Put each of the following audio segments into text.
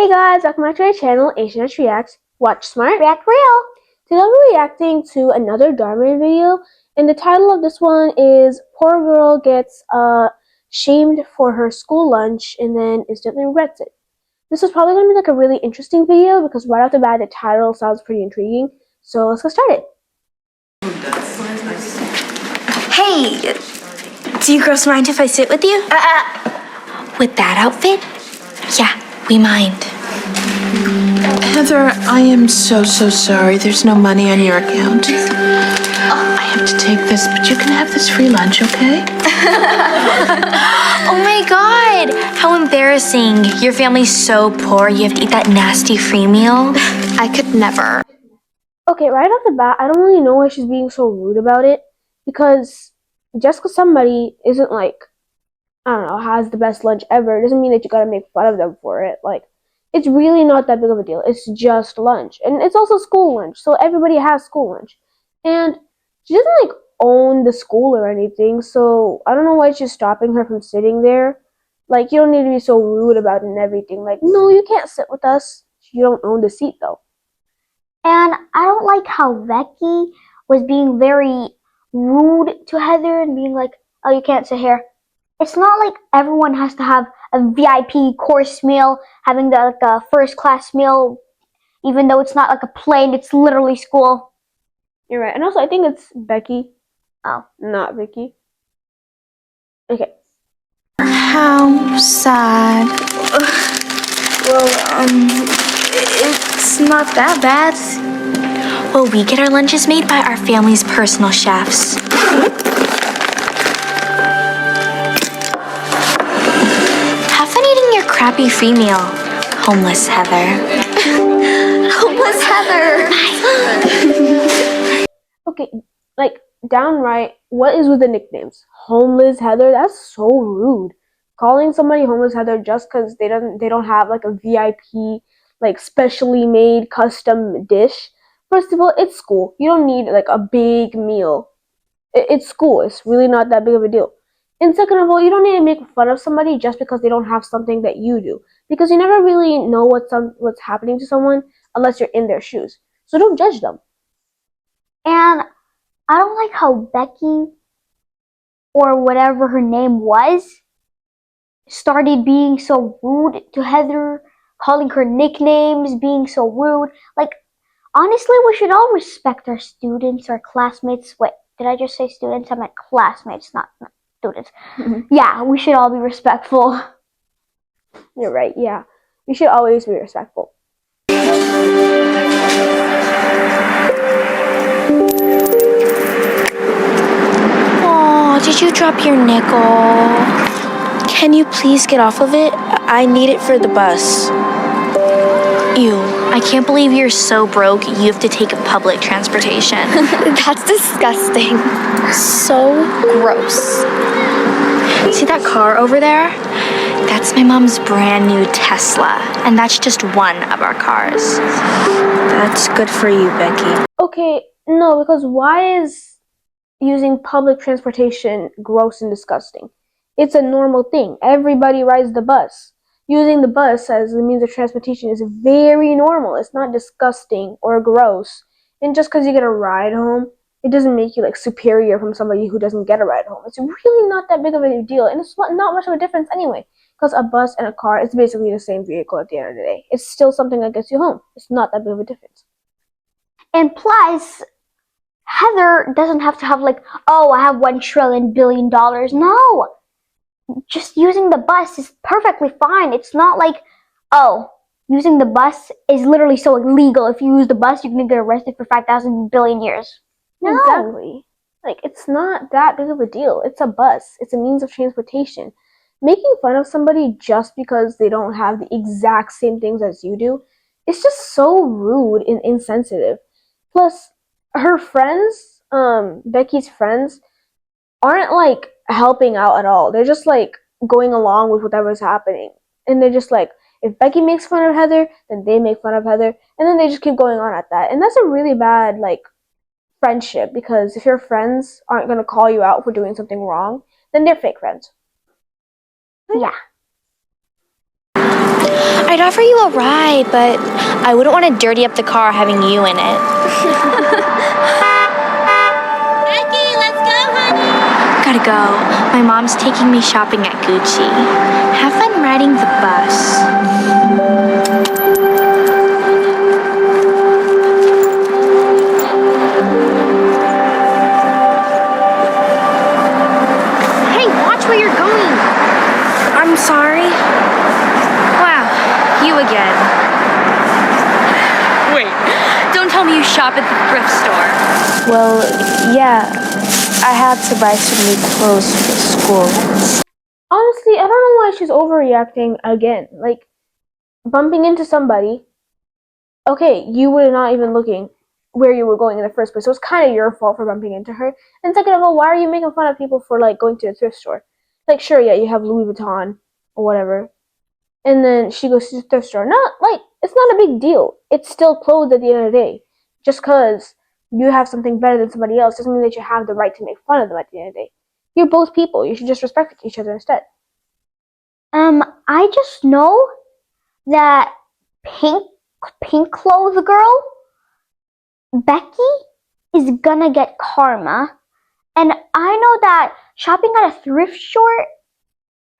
Hey guys, welcome back to my channel, Asian Reacts. Watch smart, React real. Today we're reacting to another Dhar Mann video, and the title of this one is Poor Girl Gets Shamed for Her School Lunch and Then Instantly Regrets It. This is probably going to be like a really interesting video because right off the bat the title sounds pretty intriguing, so let's get started. Hey, do you girls mind if I sit with you? With that outfit? Yeah, we mind. Heather, I am so sorry. There's no money on your account. I have to take this, but you can have this free lunch, okay? Oh my god, how embarrassing. Your family's so poor, you have to eat that nasty free meal. I could never. Okay, right off the bat, I don't really know why she's being so rude about it, because just because somebody isn't like, I don't know, has the best lunch ever, doesn't mean that you gotta make fun of them for it. Like, it's really not that big of a deal. It's just lunch. And it's also school lunch, so everybody has school lunch. And she doesn't, like, own the school or anything, so I don't know why she's stopping her from sitting there. Like, you don't need to be so rude about it and everything. Like, no, you can't sit with us. You don't own the seat, though. And I don't like how Becky was being very rude to Heather and being like, oh, you can't sit here. It's not like everyone has to have a VIP course meal, having the first class meal, even though it's not like a plane, it's literally school. You're right. And also, I think it's Becky. Oh. Not Vicky. Okay. How sad. Well, it's not that bad. Well, we get our lunches made by our family's personal chefs. Have fun eating your crappy free meal, homeless Heather. Homeless Heather. Okay, like, downright, what is with the nicknames? Homeless Heather? That's so rude. Calling somebody homeless Heather just because they don't have like a VIP, like, specially made custom dish. First of all, it's school. You don't need like a big meal. It's school. It's really not that big of a deal. And second of all, you don't need to make fun of somebody just because they don't have something that you do, because you never really know what's happening to someone unless you're in their shoes. So don't judge them. And I don't like how Becky, or whatever her name was, started being so rude to Heather, calling her nicknames, being so rude. Like, honestly, we should all respect our students, our classmates. Wait, did I just say students? I meant classmates, not students. Yeah, we should all be respectful. You're right, yeah. We should always be respectful. Oh, did you drop your nickel? Can you please get off of it? I need it for the bus. Ew, I can't believe you're so broke you have to take public transportation. That's disgusting. So gross. See that car over there? That's my mom's brand new Tesla, and that's just one of our cars. That's good for you, Becky. Okay, no, because why is using public transportation gross and disgusting? It's a normal thing. Everybody rides the bus. Using the bus as a means of transportation is very normal. It's not disgusting or gross. And just because you get a ride home, it doesn't make you like superior from somebody who doesn't get a ride home. It's really not that big of a deal, and it's not much of a difference anyway. Because a bus and a car is basically the same vehicle at the end of the day. It's still something that gets you home. It's not that big of a difference. And plus, Heather doesn't have to have like, oh, I have $1 trillion billion. No, just using the bus is perfectly fine. It's not like, oh, using the bus is literally so illegal. If you use the bus, you're gonna get arrested for 5,000 billion years. No. Exactly. Like, it's not that big of a deal. It's a bus. It's a means of transportation. Making fun of somebody just because they don't have the exact same things as you do, it's just so rude and insensitive. Plus, her friends, Becky's friends, aren't like helping out at all. They're just like going along with whatever's happening. And they're just like, if Becky makes fun of Heather, then they make fun of Heather, and then they just keep going on at that. And that's a really bad like friendship, because if your friends aren't going to call you out for doing something wrong, then they're fake friends. Yeah. I'd offer you a ride, but I wouldn't want to dirty up the car having you in it. Becky, let's go, honey! Gotta go. My mom's taking me shopping at Gucci. Have fun riding the bus. Hey, watch where you're going. I'm sorry. Wow, you again. Wait, don't tell me you shop at the thrift store. Well, yeah, I had to buy some new clothes for school. Honestly, I don't know why she's overreacting again. Like, bumping into somebody, okay, you were not even looking where you were going in the first place, so it's kind of your fault for bumping into her. And second of all, why are you making fun of people for, like, going to the thrift store? Like, sure, yeah, you have Louis Vuitton or whatever, and then she goes to the thrift store. Not, like, it's not a big deal. It's still clothes at the end of the day. Just because you have something better than somebody else doesn't mean that you have the right to make fun of them at the end of the day. You're both people. You should just respect each other instead. I just know that pink clothes girl, Becky, is gonna get karma. And I know that shopping at a thrift store,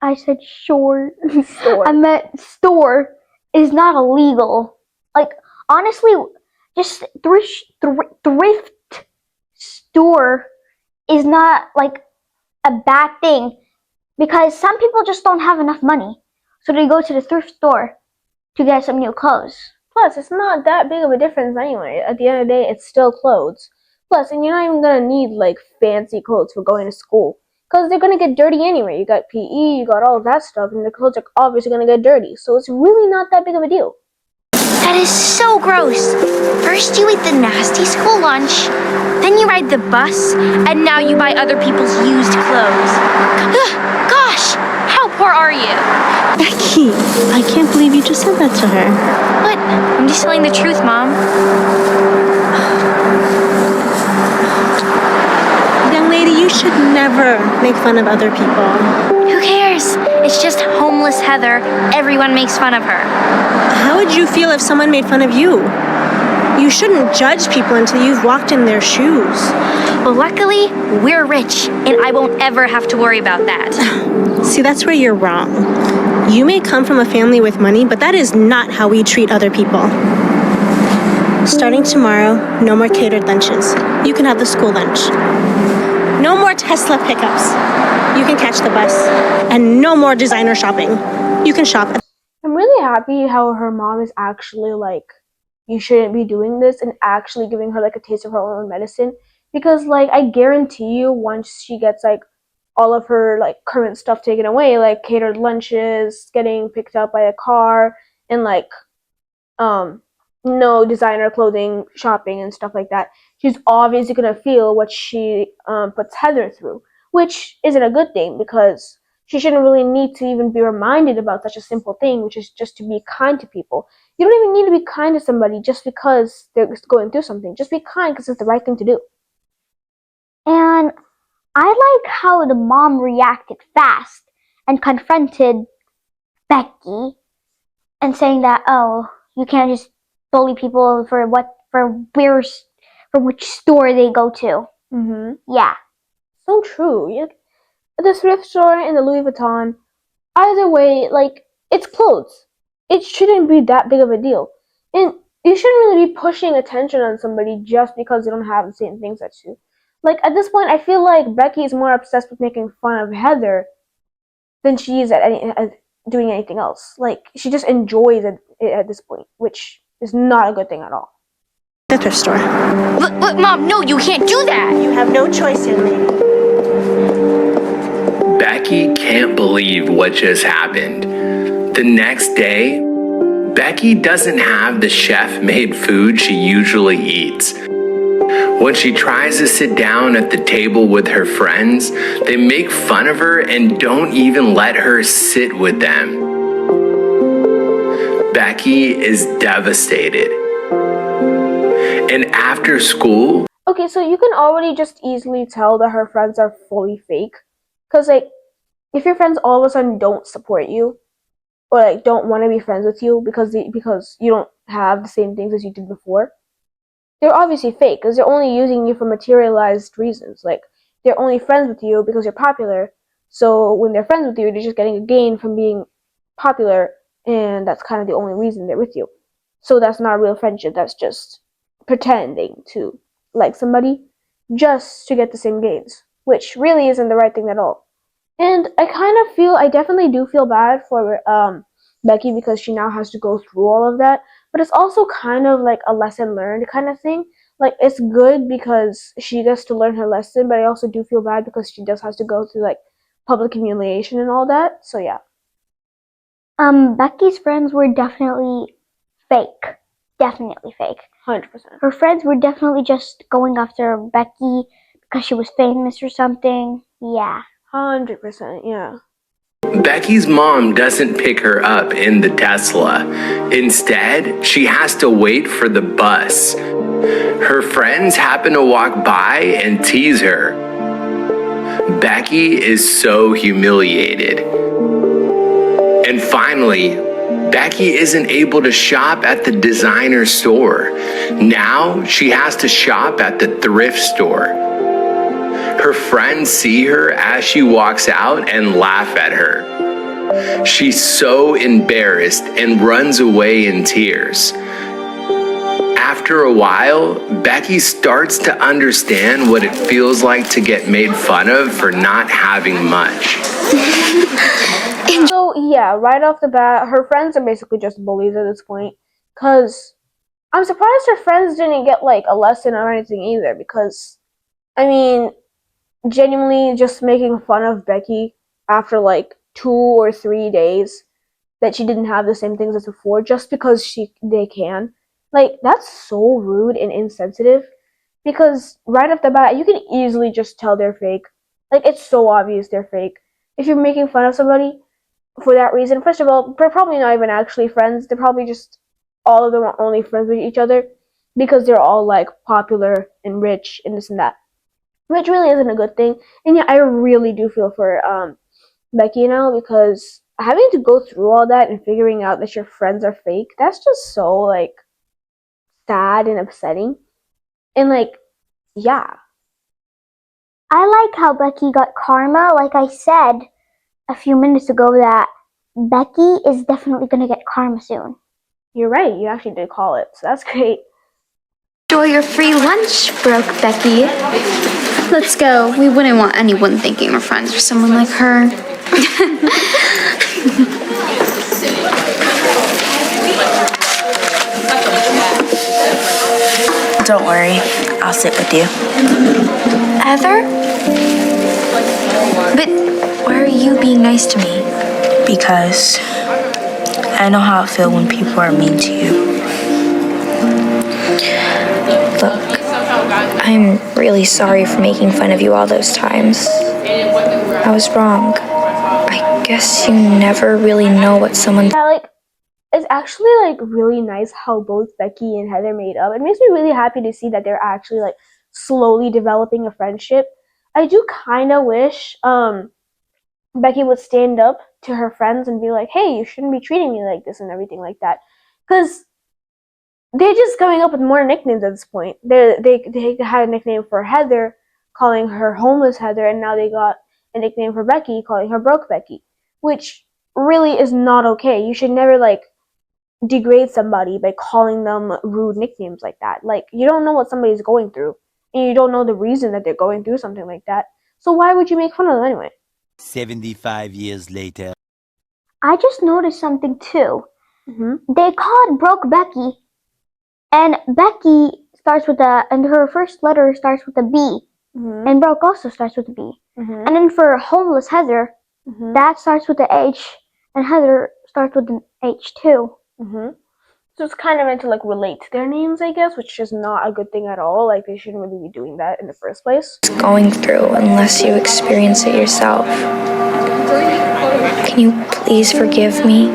I said store, I meant store, is not illegal. Like, honestly, just thrift store is not like a bad thing because some people just don't have enough money. So they go to the thrift store to get some new clothes. Plus, it's not that big of a difference anyway. At the end of the day, it's still clothes. Plus, and you're not even gonna need like fancy clothes for going to school. Because they're gonna get dirty anyway. You got PE, you got all of that stuff, and the clothes are obviously gonna get dirty. So it's really not that big of a deal. That is so gross. First you eat the nasty school lunch, then you ride the bus, and now you buy other people's used clothes. Ugh, gosh, how poor are you? Becky, I can't believe you just said that to her. What? I'm just telling the truth, Mom. Young lady, you should never make fun of other people. Who cares? It's just homeless Heather. Everyone makes fun of her. How would you feel if someone made fun of you? You shouldn't judge people until you've walked in their shoes. Well, luckily, we're rich, and I won't ever have to worry about that. See, that's where you're wrong. You may come from a family with money, but that is not how we treat other people. Starting tomorrow, no more catered lunches. You can have the school lunch. No more Tesla pickups. You can catch the bus. And no more designer shopping. You can shop at I'm really happy how her mom is actually like, you shouldn't be doing this, and actually giving her like a taste of her own medicine. Because like, I guarantee you, once she gets like all of her like current stuff taken away, like catered lunches, getting picked up by a car, and like no designer clothing shopping and stuff like that, she's obviously gonna feel what she puts Heather through, which isn't a good thing because she shouldn't really need to even be reminded about such a simple thing, which is just to be kind to people. You don't even need to be kind to somebody just because they're going through something. Just be kind because it's the right thing to do. And I like how the mom reacted fast and confronted Becky and saying that, oh, you can't just bully people for which store they go to. Mm-hmm. Yeah. So true. The thrift store and the Louis Vuitton, either way, like, it's clothes. It shouldn't be that big of a deal. And you shouldn't really be pushing attention on somebody just because they don't have the same things as you. Like, at this point, I feel like Becky is more obsessed with making fun of Heather than she is at doing anything else. Like, she just enjoys it at this point, which is not a good thing at all. the thrift store. But Mom, no, you can't do that. You have no choice, young lady. Becky can't believe what just happened. The next day, Becky doesn't have the chef-made food she usually eats. When she tries to sit down at the table with her friends, they make fun of her and don't even let her sit with them. Becky is devastated. And after school, Okay, so you can already just easily tell that her friends are fully fake. Because, like, if your friends all of a sudden don't support you, or like don't want to be friends with you because you don't have the same things as you did before, they're obviously fake because they're only using you for materialized reasons. Like they're only friends with you because you're popular. So when they're friends with you, they're just getting a gain from being popular, and that's kind of the only reason they're with you. So that's not a real friendship. That's just pretending to like somebody just to get the same gains, which really isn't the right thing at all. And I definitely do feel bad for Becky because she now has to go through all of that. But it's also kind of like a lesson learned kind of thing. Like it's good because she gets to learn her lesson, but I also do feel bad because she just has to go through like public humiliation and all that. So yeah. Becky's friends were definitely fake. Definitely fake. 100%. Her friends were definitely just going after Becky because she was famous or something. Yeah. 100%, yeah. Becky's mom doesn't pick her up in the Tesla. Instead, she has to wait for the bus. Her friends happen to walk by and tease her. Becky is so humiliated. And finally, Becky isn't able to shop at the designer store. Now she has to shop at the thrift store. Her friends see her as she walks out and laugh at her. She's so embarrassed and runs away in tears. After a while, Becky starts to understand what it feels like to get made fun of for not having much. So yeah, right off the bat, her friends are basically just bullies at this point. Cause I'm surprised her friends didn't get like a lesson or anything either. Because I mean, genuinely just making fun of Becky after like 2 or 3 days that she didn't have the same things as before, just because they can. Like that's so rude and insensitive. Because right off the bat, you can easily just tell they're fake. Like it's so obvious they're fake. If you're making fun of somebody for that reason, first of all, they're probably not even actually friends. They're probably just all of them are only friends with each other because they're all like popular and rich and this and that, which really isn't a good thing. And yeah, I really do feel for Becky now because having to go through all that and figuring out that your friends are fake, that's just so like sad and upsetting. And like, yeah. I like how Becky got karma. Like I said a few minutes ago, that Becky is definitely gonna get karma soon. You're right, you actually did call it, so that's great. Enjoy your free lunch, broke Becky. Let's go. We wouldn't want anyone thinking we're friends with someone like her. Don't worry, I'll sit with you. Heather? But why are you being nice to me? Because I know how it feels when people are mean to you. Look, I'm really sorry for making fun of you all those times. I was wrong. I guess you never really know what someone... Yeah, like, it's actually, like, really nice how both Becky and Heather made up. It makes me really happy to see that they're actually, like, slowly developing a friendship. I do kind of wish, Becky would stand up to her friends and be like, hey, you shouldn't be treating me like this and everything like that. Because they're just coming up with more nicknames at this point. They had a nickname for Heather, calling her homeless Heather, and now they got a nickname for Becky, calling her broke Becky, which really is not okay. You should never, like, degrade somebody by calling them rude nicknames like that. Like, you don't know what somebody's going through, and you don't know the reason that they're going through something like that. So why would you make fun of them anyway? 75 years later. I just noticed something too. Mm-hmm. They called broke Becky, and Becky starts with and her first letter starts with a B, Mm-hmm. and broke also starts with a B. Mm-hmm. And then for homeless Heather, Mm-hmm. that starts with the H, and Heather starts with an H too. Mm-hmm. So it's kind of meant to like relate to their names, I guess, which is not a good thing at all. Like they shouldn't really be doing that in the first place. going through unless you experience it yourself. Can you please forgive me?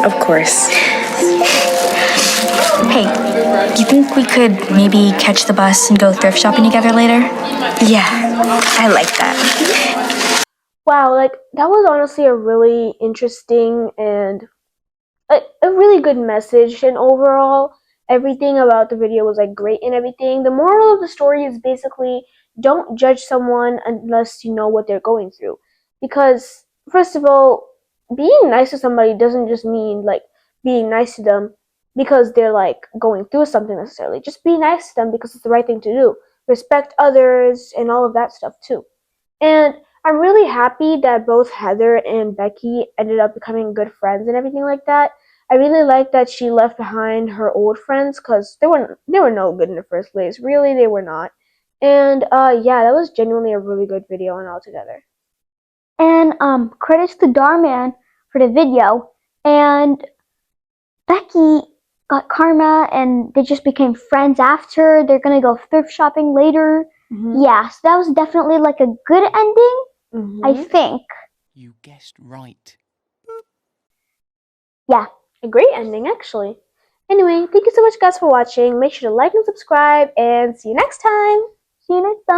Of course. Hey, do you think we could maybe catch the bus and go thrift shopping together later? Yeah, I like that. Wow, like that was honestly a really interesting and a really good message, and overall everything about the video was like great and everything. The moral of the story is basically don't judge someone unless you know what they're going through, because first of all, being nice to somebody doesn't just mean like being nice to them because they're like going through something necessarily. Just be nice to them because it's the right thing to do. Respect others and all of that stuff too. And I'm really happy that both Heather and Becky ended up becoming good friends and everything like that. I really like that she left behind her old friends because they were no good in the first place. Really, they were not. And yeah, that was genuinely a really good video and altogether. And credits to Dhar Mann for the video. And Becky got karma and they just became friends after. They're gonna go thrift shopping later. Yeah, so that was definitely like a good ending, I think. You guessed right. Yeah. A great ending, actually. Anyway, thank you so much, guys, for watching. Make sure to like and subscribe, and see you next time. See you next time.